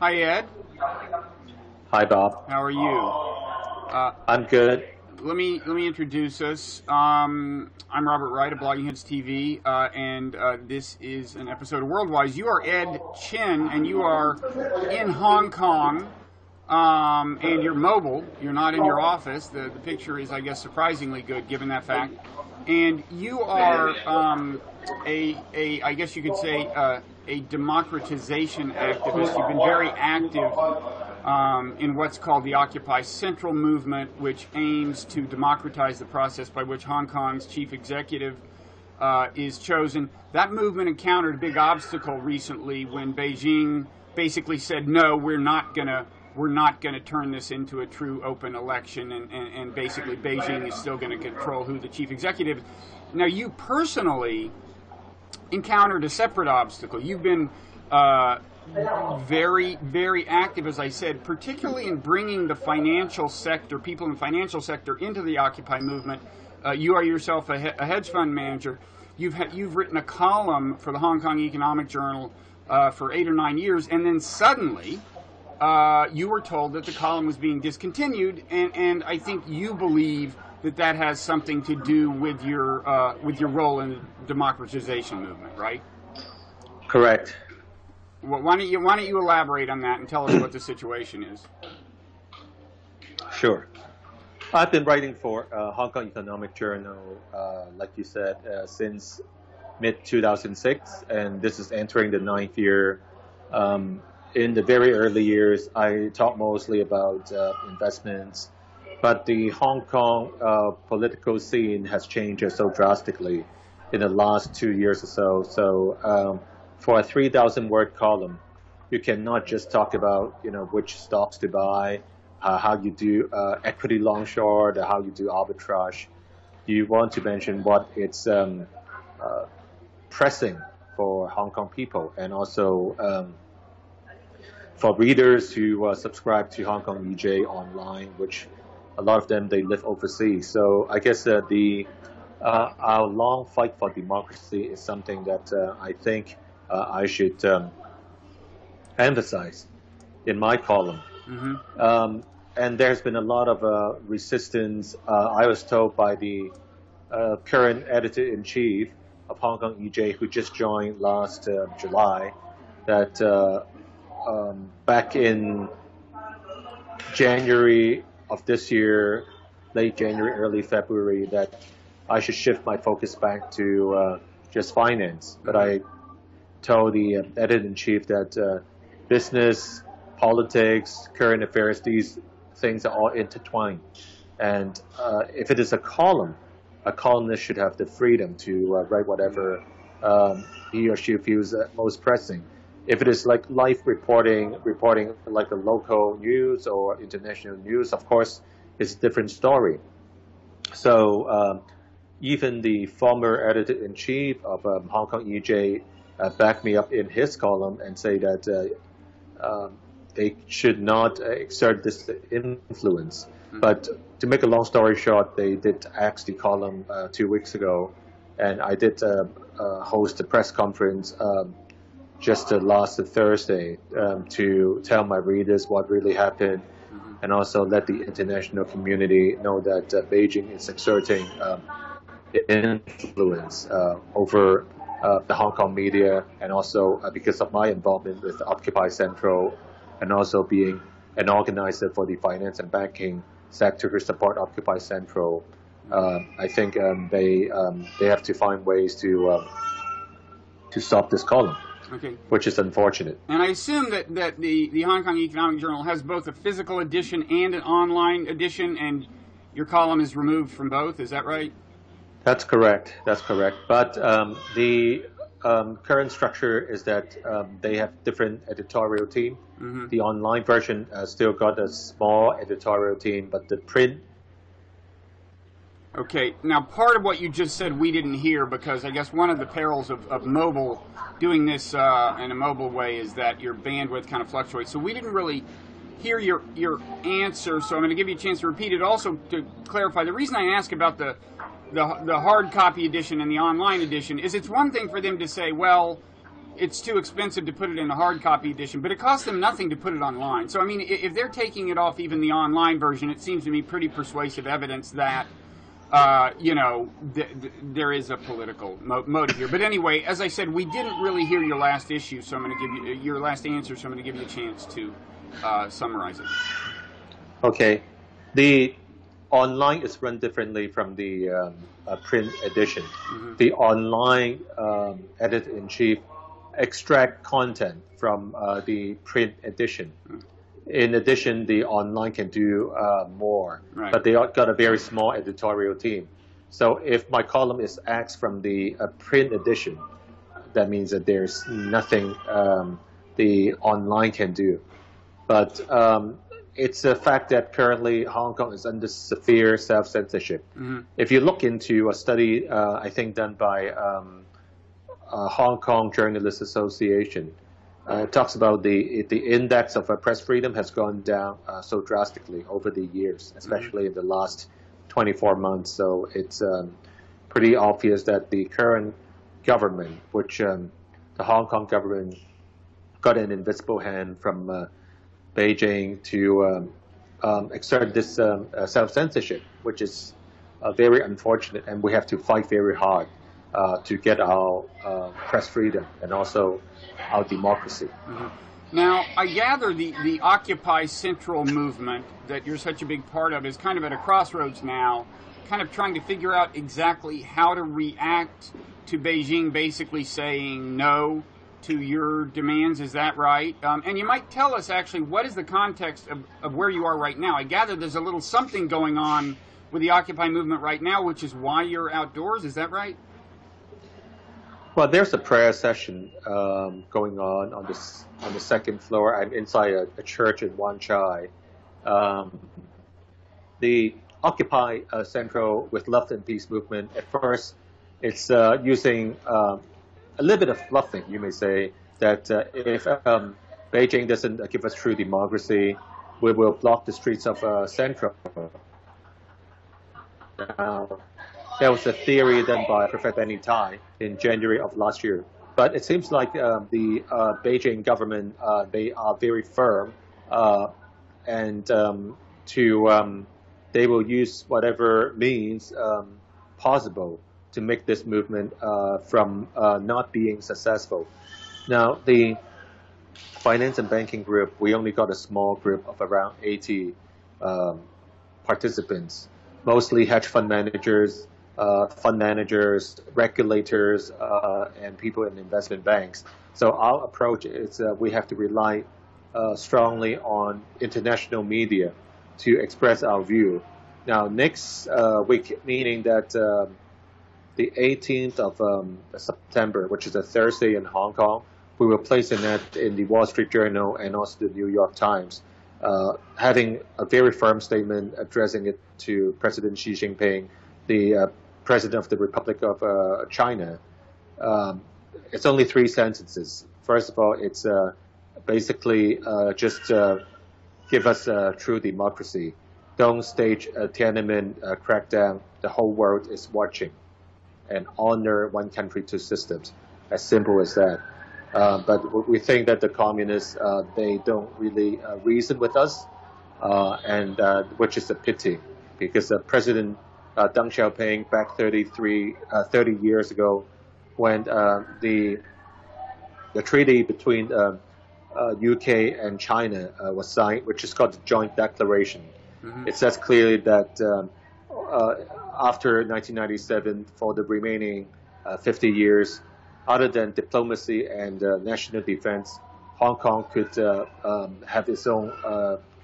Hi, Ed. Hi, Bob. How are you? I'm good. Let me introduce us. I'm Robert Wright of Blogging Hits TV, and this is an episode of Worldwise. You are Ed Chin, and you are in Hong Kong, and you're mobile. You're not in your office. The picture is, I guess, surprisingly good given that fact. And you are I guess you could say, a democratization activist. You've been very active in what's called the Occupy Central movement, which aims to democratize the process by which Hong Kong's chief executive is chosen. That movement encountered a big obstacle recently when Beijing basically said, no, we're not gonna turn this into a true open election, and basically Beijing is still going to control who the chief executive is. Now, you personally encountered a separate obstacle. You've been very, very active, as I said, particularly in bringing the financial sector, people in the financial sector, into the Occupy movement. You are yourself a hedge fund manager. You've written a column for the Hong Kong Economic Journal for 8 or 9 years, and then suddenly you were told that the column was being discontinued, and I think you believe that has something to do with your role in the democratization movement, right? Correct. Well, why don't you elaborate on that and tell us what the situation is? Sure. I've been writing for Hong Kong Economic Journal, like you said, since mid-2006, and this is entering the 9th year. In the very early years, I talked mostly about investments, but the Hong Kong political scene has changed so drastically in the last 2 years or so. So for a 3,000-word column, you cannot just talk about which stocks to buy, how you do equity long short, or how you do arbitrage. You want to mention what it's pressing for Hong Kong people, and also for readers who subscribe to Hong Kong EJ online, which a lot of them, they live overseas. So I guess our long fight for democracy is something that I think I should emphasize in my column. Mm-hmm. And there's been a lot of resistance. I was told by the current editor-in-chief of Hong Kong EJ, who just joined last July, that back in January of this year, late January, early February, that I should shift my focus back to just finance. But I told the editor-in-chief that business, politics, current affairs, these things are all intertwined. And if it is a columnist should have the freedom to write whatever he or she feels most pressing. If it is like live reporting like the local news or international news, of course, it's a different story. So even the former editor-in-chief of Hong Kong EJ backed me up in his column and say that they should not exert this influence. Mm-hmm. But to make a long story short, they did axe the column 2 weeks ago, and I did host a press conference just last Thursday to tell my readers what really happened, mm-hmm. and also let the international community know that Beijing is exerting influence over the Hong Kong media, and also because of my involvement with Occupy Central, and also being an organizer for the finance and banking sector who support Occupy Central. I think they have to find ways to stop this column. Okay. Which is unfortunate. And I assume that the Hong Kong Economic Journal has both a physical edition and an online edition, and your column is removed from both. Is that right? That's correct. That's correct. But the current structure is that they have different editorial team. Mm-hmm. The online version still got a small editorial team, but the print. Okay. Now, part of what you just said we didn't hear, because I guess one of the perils of mobile, doing this in a mobile way, is that your bandwidth kind of fluctuates. So we didn't really hear your answer, so I'm going to give you a chance to repeat it. Also, to clarify, the reason I ask about the hard copy edition and the online edition is it's one thing for them to say, well, it's too expensive to put it in a hard copy edition, but it costs them nothing to put it online. So, I mean, if they're taking it off even the online version, it seems to me pretty persuasive evidence that, there is a political motive here. But anyway, as I said, we didn't really hear your last issue, so I'm going to give you your last answer, so I'm going to give you a chance to summarize it. Okay. The online is run differently from the print edition. Mm-hmm. The online editor-in-chief extract content from the print edition. Mm-hmm. In addition, the online can do more, right. But they got a very small editorial team. So if my column is axed from the print edition, that means that there's nothing the online can do. But it's a fact that currently Hong Kong is under severe self-censorship. Mm-hmm. If you look into a study, I think done by Hong Kong Journalists Association, it talks about the index of press freedom has gone down so drastically over the years, especially in the last 24 months. So it's pretty obvious that the current government, which the Hong Kong government got an invisible hand from Beijing to exert this self-censorship, which is very unfortunate, and we have to fight very hard to get our press freedom and also our democracy. Mm-hmm. Now, I gather the Occupy Central movement that you're such a big part of is kind of at a crossroads now, kind of trying to figure out exactly how to react to Beijing basically saying no to your demands. Is that right? And you might tell us, actually, what is the context of where you are right now? I gather there's a little something going on with the Occupy movement right now, which is why you're outdoors. Is that right? Well, there's a prayer session going on the second floor. I'm inside a church in Wan Chai. The Occupy Central with Love and Peace movement, at first, it's using a little bit of fluffing, you may say, that if Beijing doesn't give us true democracy, we will block the streets of Central. There was a theory done by Professor Benny Tai in January of last year. But it seems like the Beijing government, they are very firm, and they will use whatever means possible to make this movement from not being successful. Now, the finance and banking group, we only got a small group of around 80 participants, mostly hedge fund managers, regulators, and people in investment banks. So our approach is we have to rely strongly on international media to express our view. Now, next week, meaning that the 18th of September, which is a Thursday in Hong Kong, we will place an ad in the Wall Street Journal and also the New York Times, having a very firm statement addressing it to President Xi Jinping, the President of the Republic of China. It's only 3 sentences. First of all, it's basically just give us true democracy. Don't stage a Tiananmen crackdown. The whole world is watching. And honor one country, two systems. As simple as that. But we think that the communists, they don't really reason with us, and which is a pity, because President Deng Xiaoping back 30 years ago, when the treaty between UK and China was signed, which is called the Joint Declaration. Mm-hmm. It says clearly that after 1997, for the remaining 50 years, other than diplomacy and national defense, Hong Kong could have its own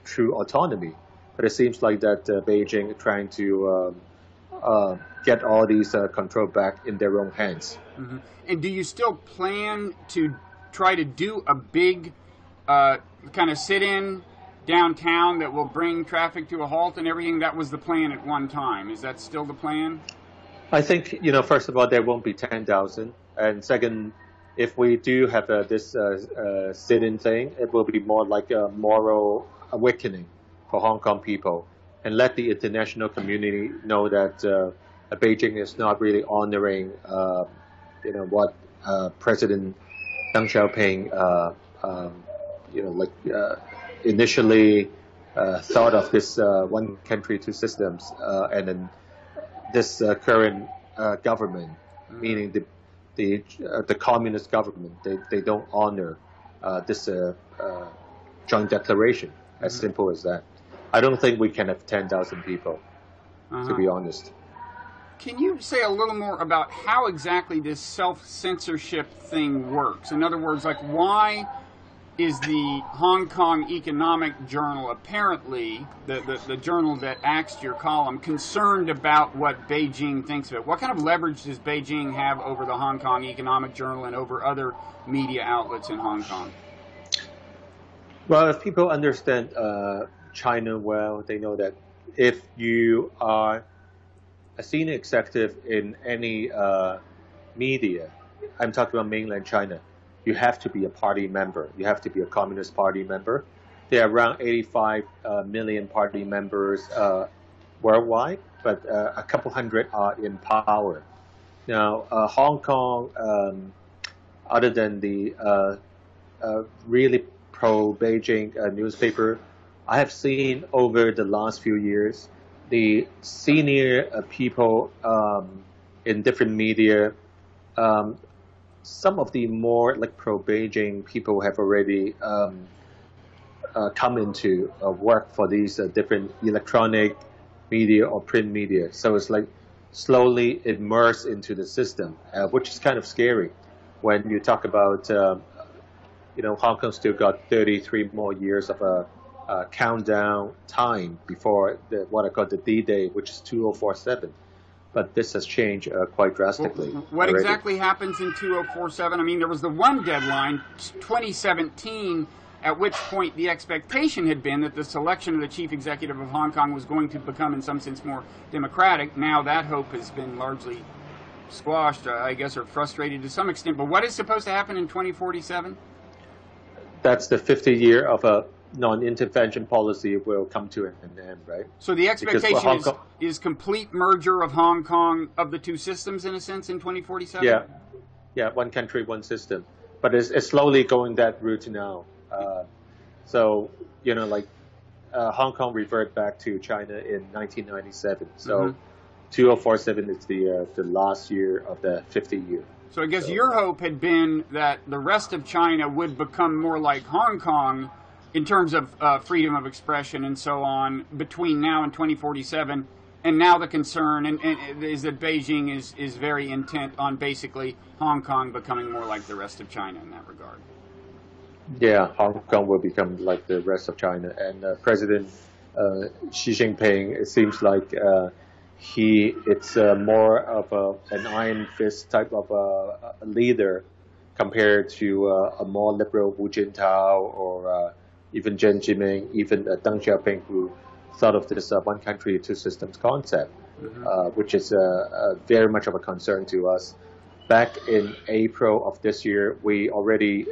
true autonomy. But it seems like that Beijing is trying to get all these control back in their own hands. Mm-hmm. And do you still plan to try to do a big kind of sit-in downtown that will bring traffic to a halt and everything? That was the plan at one time. Is that still the plan? I think, first of all, there won't be 10,000. And second, if we do have this sit-in thing, it will be more like a moral awakening for Hong Kong people, and let the international community know that Beijing is not really honoring, what President Deng Xiaoping, initially thought of this one country, two systems, and then this current government, meaning the communist government, they don't honor this joint declaration. As simple as that. I don't think we can have 10,000 people, to be honest. Can you say a little more about how exactly this self-censorship thing works? In other words, like, why is the Hong Kong Economic Journal, apparently, the journal that axed your column, concerned about what Beijing thinks of it? What kind of leverage does Beijing have over the Hong Kong Economic Journal and over other media outlets in Hong Kong? Well, if people understand China well, they know that if you are a senior executive in any media, I'm talking about mainland China, you have to be a party member. You have to be a Communist Party member. There are around 85 million party members worldwide, but a couple hundred are in power. Now, Hong Kong, other than the really pro-Beijing newspaper, I have seen over the last few years the senior people in different media, some of the more like pro-Beijing people have already come into work for these different electronic media or print media. So it's like slowly immersed into the system, which is kind of scary. When you talk about, Hong Kong still got 33 more years of a countdown time before what I call the D-Day, which is 2047. But this has changed quite drastically. What exactly happens in 2047? I mean, there was the one deadline, 2017, at which point the expectation had been that the selection of the chief executive of Hong Kong was going to become, in some sense, more democratic. Now that hope has been largely squashed, I guess, or frustrated to some extent. But what is supposed to happen in 2047? That's the 50th year of a non-intervention policy will come to an end, right? So the expectation is complete merger of Hong Kong, of the two systems, in a sense, in 2047? Yeah, one country, one system. But it's slowly going that route now. Hong Kong reverted back to China in 1997. So 2047 is the last year of the 50 year. So I guess your hope had been that the rest of China would become more like Hong Kong in terms of freedom of expression and so on between now and 2047. And now the concern is that Beijing is very intent on basically Hong Kong becoming more like the rest of China in that regard. Yeah, Hong Kong will become like the rest of China. And President Xi Jinping, it seems like it's more of an iron fist type of a leader compared to a more liberal Wu Jintao or even Jiang Zemin, even Deng Xiaoping, who thought of this one country, two systems concept, which is very much of a concern to us. Back in April of this year, we already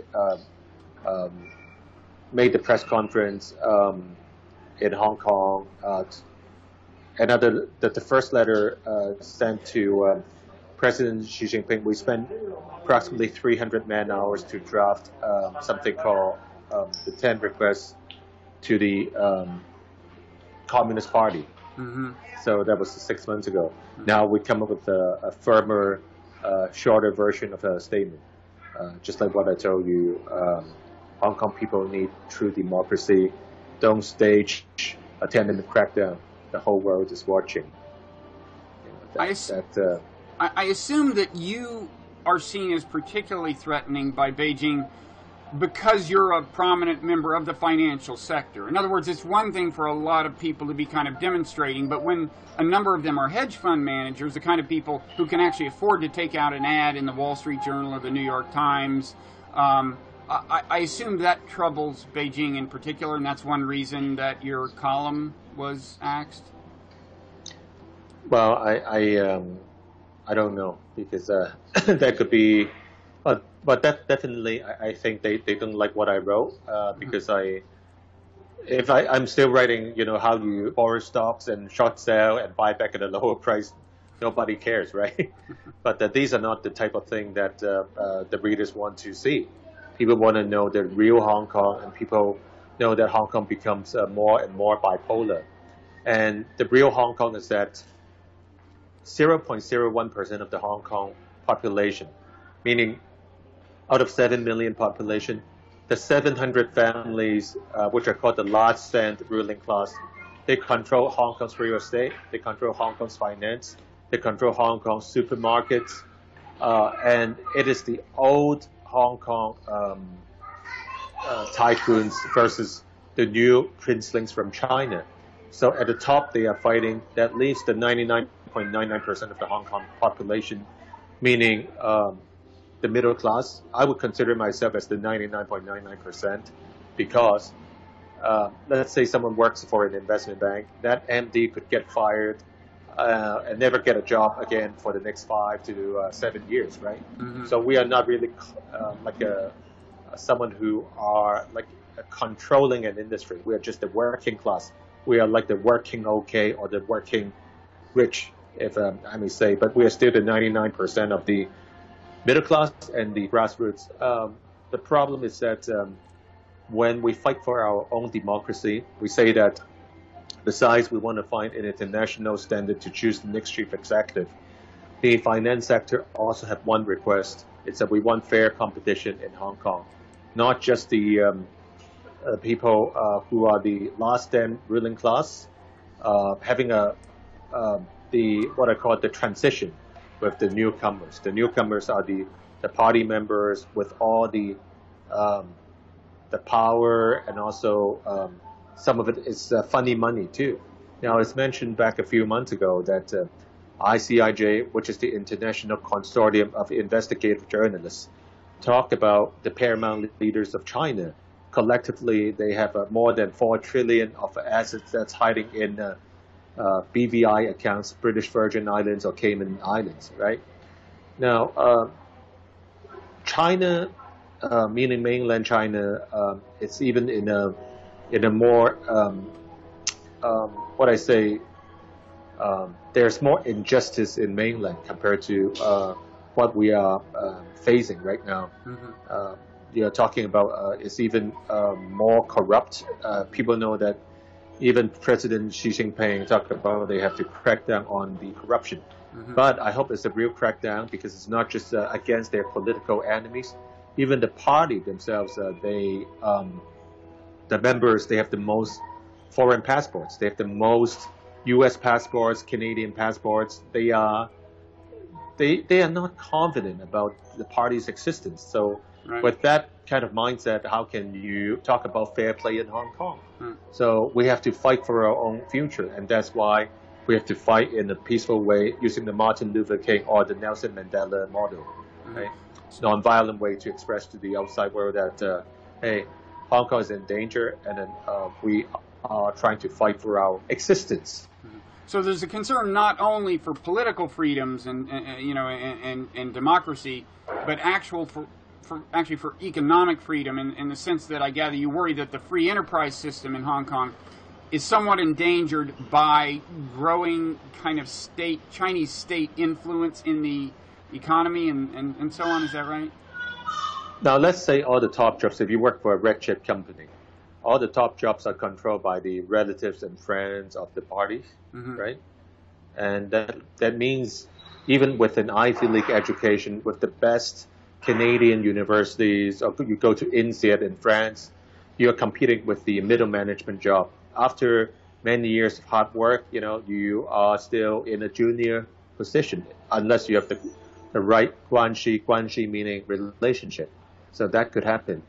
made the press conference in Hong Kong. The first letter sent to President Xi Jinping, we spent approximately 300 man-hours to draft something called the 10 requests to the Communist Party. So that was 6 months ago. Now we come up with a firmer, shorter version of a statement. Just like what I told you, Hong Kong people need true democracy. Don't stage a attendant crackdown. The whole world is watching. I assume that you are seen as particularly threatening by Beijing because you're a prominent member of the financial sector. In other words, it's one thing for a lot of people to be kind of demonstrating, but when a number of them are hedge fund managers, the kind of people who can actually afford to take out an ad in the Wall Street Journal or the New York Times, I assume that troubles Beijing in particular, and that's one reason that your column was axed? Well, I don't know, because that could be, but definitely I think they don't like what I wrote, because I'm still writing, how you borrow stocks and short sell and buy back at a lower price, nobody cares, right? But these are not the type of thing that the readers want to see. People want to know the real Hong Kong, and people know that Hong Kong becomes more and more bipolar. And the real Hong Kong is that 0.01% of the Hong Kong population, meaning out of 7 million population, the 700 families, which are called the large stand ruling class, they control Hong Kong's real estate, they control Hong Kong's finance, they control Hong Kong's supermarkets, and it is the old Hong Kong tycoons versus the new princelings from China. So at the top, they are fighting at least the 99.99% of the Hong Kong population, meaning the middle class. I would consider myself as the 99.99% because let's say someone works for an investment bank, that MD could get fired and never get a job again for the next 5 to 7 years, right? Mm-hmm. So we are not really someone who are like controlling an industry. We are just the working class. We are like the working okay or the working rich, if I may say, but we are still the 99% of the middle class and the grassroots. The problem is that when we fight for our own democracy, we say that besides we want to find an international standard to choose the next chief executive, the finance sector also have one request. It's that we want fair competition in Hong Kong, not just the people who are the last stand ruling class, having what I call the transition with the newcomers. The newcomers are the party members with all the power, and also some of it is funny money too. Now, it's mentioned back a few months ago that ICIJ, which is the International Consortium of Investigative Journalists, talked about the paramount leaders of China. Collectively, they have more than 4 trillion of assets that's hiding in BVI accounts, British Virgin Islands or Cayman Islands, right? Now, China, meaning mainland China, it's even in a more, what I say, there's more injustice in mainland compared to what we are facing right now. Mm-hmm. You're talking about it's even more corrupt. People know that even President Xi Jinping talked about they have to crack down on the corruption. Mm-hmm. But I hope it's a real crackdown because it's not just against their political enemies. Even the party themselves, the members, they have the most foreign passports. They have the most U.S. passports, Canadian passports. They are not confident about the party's existence. So right. With that kind of mindset, how can you talk about fair play in Hong Kong? So we have to fight for our own future, and that's why we have to fight in a peaceful way using the Martin Luther King or the Nelson Mandela model, right? Non-violent way to express to the outside world that, hey, Hong Kong is in danger, and then we are trying to fight for our existence. So there's a concern not only for political freedoms and democracy, but for economic freedom in the sense that I gather you worry that the free enterprise system in Hong Kong is somewhat endangered by growing kind of Chinese state influence in the economy and so on. Is that right? Now, let's say all the top jobs, if you work for a red chip company, all the top jobs are controlled by the relatives and friends of the parties, mm-hmm. right? And that means even with an Ivy League education, with the best Canadian universities, or you go to INSEAD in France, you're competing with the middle management job. After many years of hard work, you are still in a junior position unless you have the right guanxi meaning relationship. So that could happen.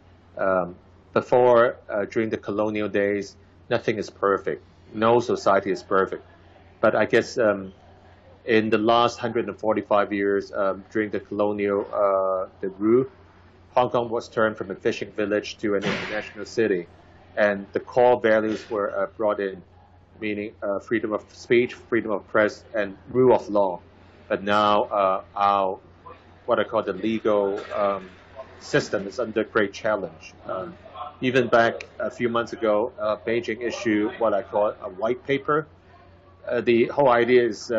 Before, during the colonial days, nothing is perfect. No society is perfect. But I guess in the last 145 years, during the colonial the rule, Hong Kong was turned from a fishing village to an international city. And the core values were brought in, meaning freedom of speech, freedom of press, and rule of law. But now our, what I call the legal system is under great challenge. Even back a few months ago, Beijing issued what I call a white paper. The whole idea is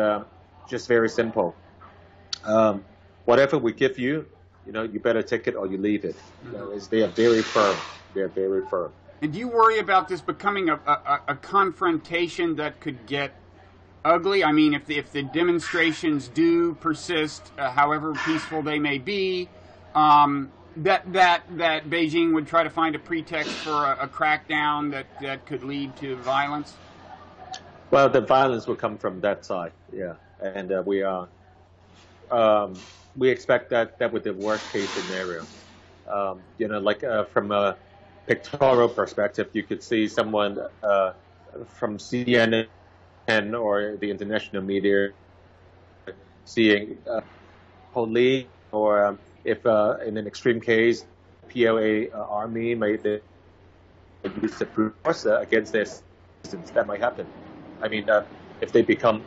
just very simple. Whatever we give you, you better take it or you leave it. They are very firm. They are very firm. And do you worry about this becoming a confrontation that could get ugly? I mean, if the demonstrations do persist, however peaceful they may be, that Beijing would try to find a pretext for a crackdown that could lead to violence? Well, the violence will come from that side, yeah. And we expect that with the worst case scenario. From a pictorial perspective, you could see someone from CNN or the international media seeing police, or if in an extreme case, PLA army may use the brute force against their citizens. That might happen. I mean, if they become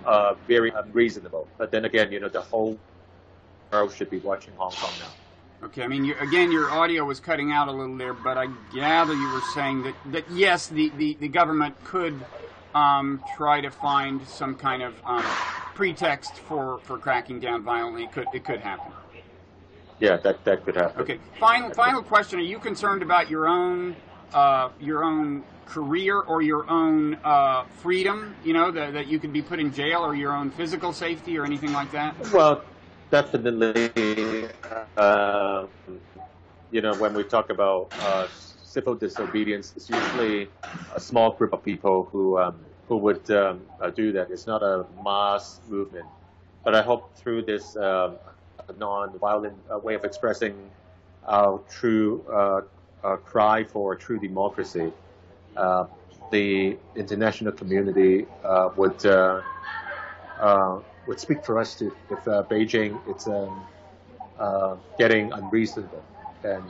very unreasonable. But then again, the whole world should be watching Hong Kong now. Okay, I mean, your audio was cutting out a little there, but I gather you were saying that yes, the government could try to find some kind of pretext for cracking down violently. It could happen. Yeah, that could happen. Okay, final question: are you concerned about your own career or your own freedom? That you could be put in jail, or your own physical safety, or anything like that? Well, definitely. When we talk about civil disobedience, it's usually a small group of people who would do that. It's not a mass movement. But I hope through this non-violent way of expressing our true cry for true democracy, the international community would speak for us too. If Beijing is getting unreasonable, then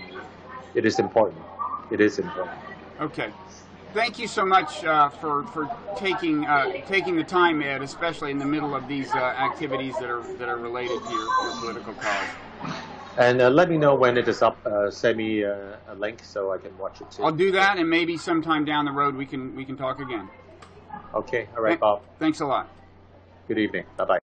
it is important. It is important. Okay. Thank you so much for taking the time, Ed, especially in the middle of these activities that are related to your political cause. And let me know when it is up. Send me a link so I can watch it too. I'll do that, and maybe sometime down the road we can talk again. Okay. All right, Bob. Thanks a lot. Good evening. Bye-bye.